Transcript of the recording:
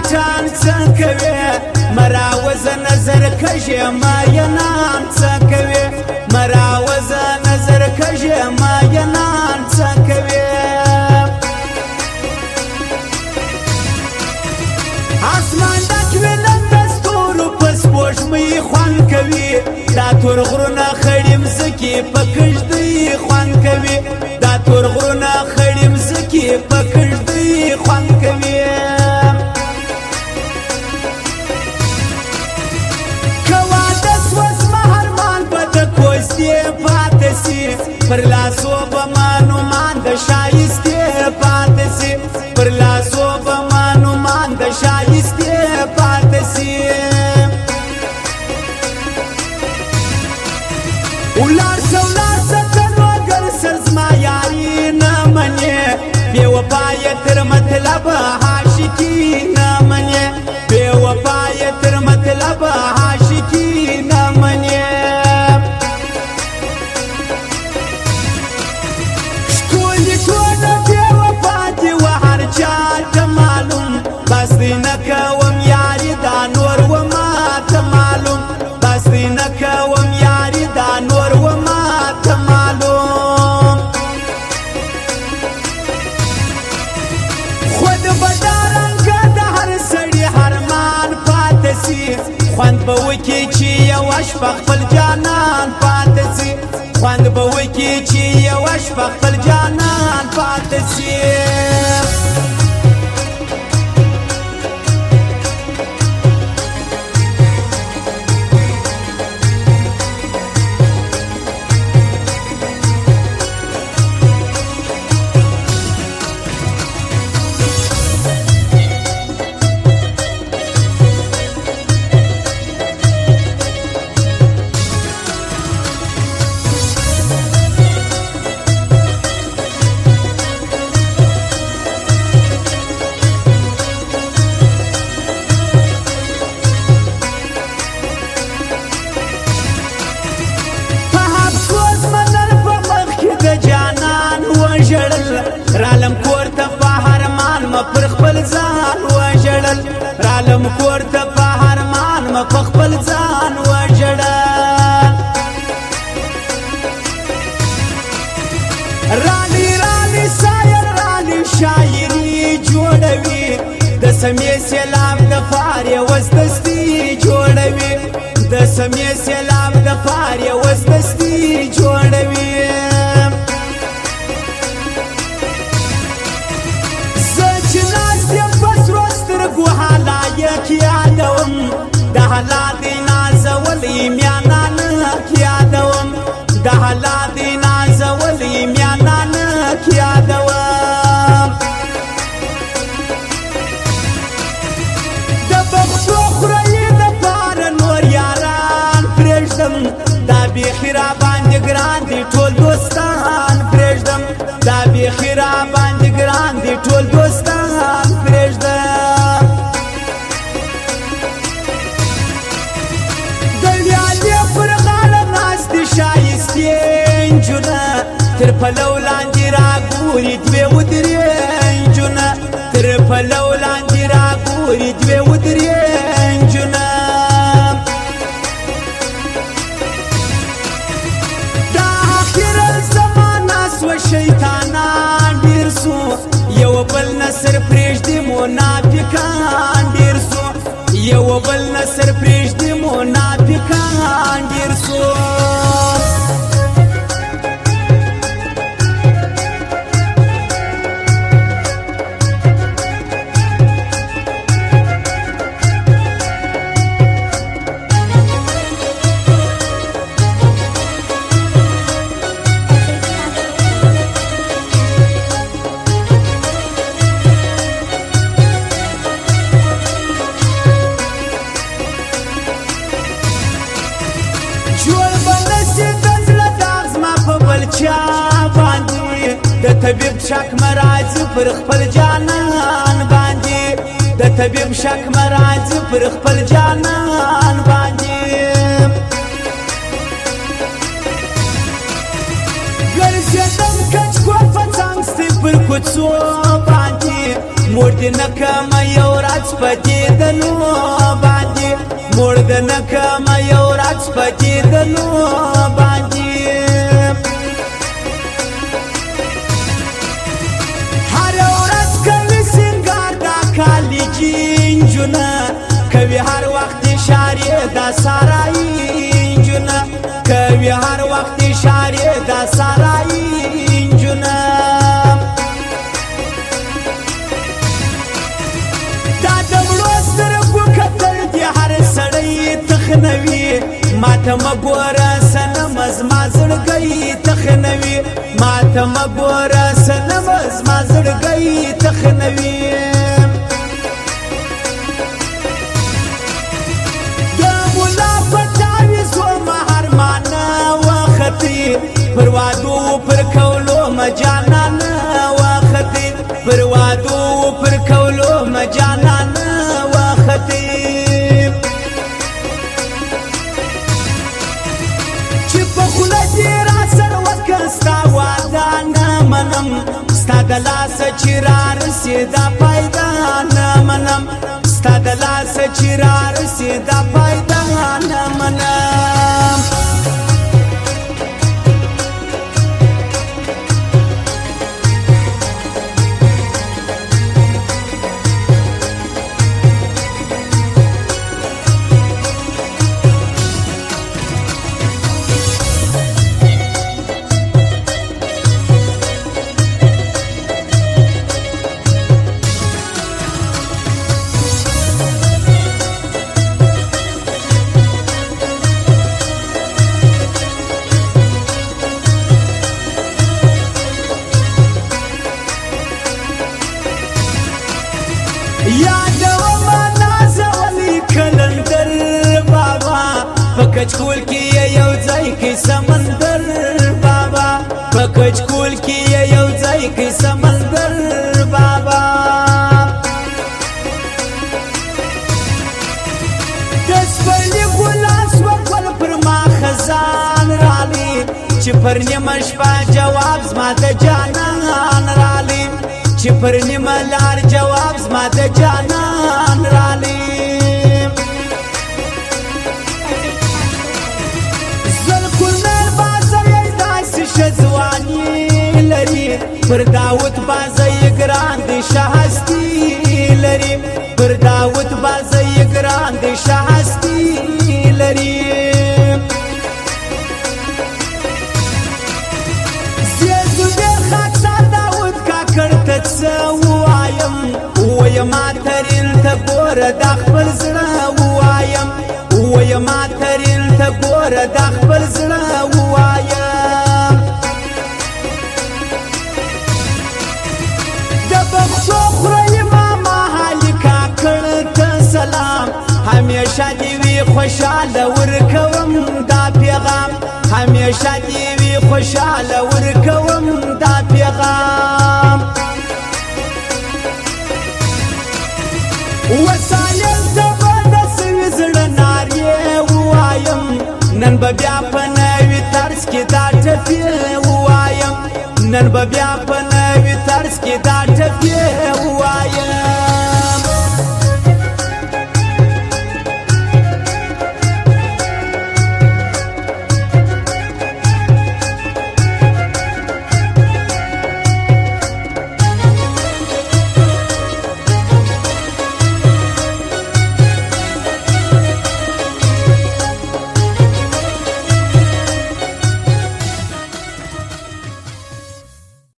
پیټان څه کوي مراوزه نظر کژې ماینان څه کوي مراوزه نظر کژې ماینان څه کوي اسمان ډک وي نن د ستورو په سپوږمۍ خوند کوي دا تور غرونه خړې مځکې په کږدۍ خوند کوي دا تور غرونه خړې مځکې په کږدۍ خوند کوي پاتې سي پر لاسو به مانومان د شایستې پاتې سي پر لاسو به مانومان د شایستې پاتې سي ولاړ شه تر وګر سر زما یاري نه منې بې وفا یې تر مطلب عاشقي نه منې بې وفا یې تر مطلب عاشقي نه منې بس دی نکوم یاری دا نور و ما تا معلوم بس دی نکوم یاری دا نور و ما تا معلوم خود بدارنگ دا هر سڑی حرمان پاتسی خوند بوکی چی یوش بخفل جانان پاتسی خوند بوکی چی یوش بخفل جانان پاتسی رالم کور ته په هرمان م پر خپل ځان وژړل رالم کور ته په هرمان م په خپل ځان وژړل رانی سایر رانی شاعري جوړوي د سمې سیلاب د فار وسدستي جوړوي د سمې سیلاب د فار وسدستي جوړوي یادوم د حالات نازول میانان یادوم د حالات نازول میانان یادوم د بختو خوري د پار نور یاران پرېږدم دا بیخي را باندې ګران دي ټول دوستان پرېږدم دا بیخي را باندې ګران دي ټول دوستان پرېږدم تر پلو لاندې راګوري دوی ودرې نجونه تر پلو لاندې راګوري دوی ودرې نجونه دا آخر زمانه سوه شیطانان ډېر سو یو بل نصر پرېږدي منافقان ډېر سو یو بل نصر پرېږدي منافقان ډېر سو د طبيب شک مرازي پر خپل جانان باندې د طبيب شک مرازي پر خپل جانان باندې ګرځېدم کچ کو په څنګ ستې پر کوڅو باندې مور دې نه کمه یو ورځ په دیدنو باندې موړ د نکمه یو ورځ په دیدنو باندې هره ورځ کوي سینګار دا کالجي نجونه کوي هر وخت اشارې دا سارایي نجونه کوي هر وخت اشارې دا سارایي نجونه دا د مړو سترګو کتل دي هر سړی تخنوي ماته مه ګوره صنم زما زړګی تخنوي ماته مه ګوره صنم زما زړګی تخنوي پر وادو پر کولو مجانان واختی پر وادو پر کولو مجانان واختی چې په خوله دې را سر وکړ ستا واده نه منم ستا د لاسه چې رارسېده پیدا نه منم ستا د لاسه چې رارسېده پیدا نه منم کچکول کی یو ځای کې سمندر بابا په کچکول کې یو ځای کې سمندر بابا دسپرلی ګلاس وکړ پر ما خزان رالی چې پر نیمه شپه جواب زما د جانان رالی چې پر نیمه لار جواب زما د جانان رالی ځواني لري پر داود بازی ګران دی شهستی لري پر داود بازی ګران دی شهستی لري زیزو ډېر خاکسار داود کاکړ ته څه ووایم ووایم اترېل ته ګوره دا خپل زړه ووایم ووایم اترېل ته ګوره دا خپل زړه ووایم همیشه دی وی خوشاله ورکوم دا پیغام همیشه دی وی خوشاله ورکوم دا پیغام وسایل زما د سوي زړه نارې ووایم نن به بیا په نوي طرز کې دا ټپې ووایم نن به بیا په نوي طرز کې دا ټپې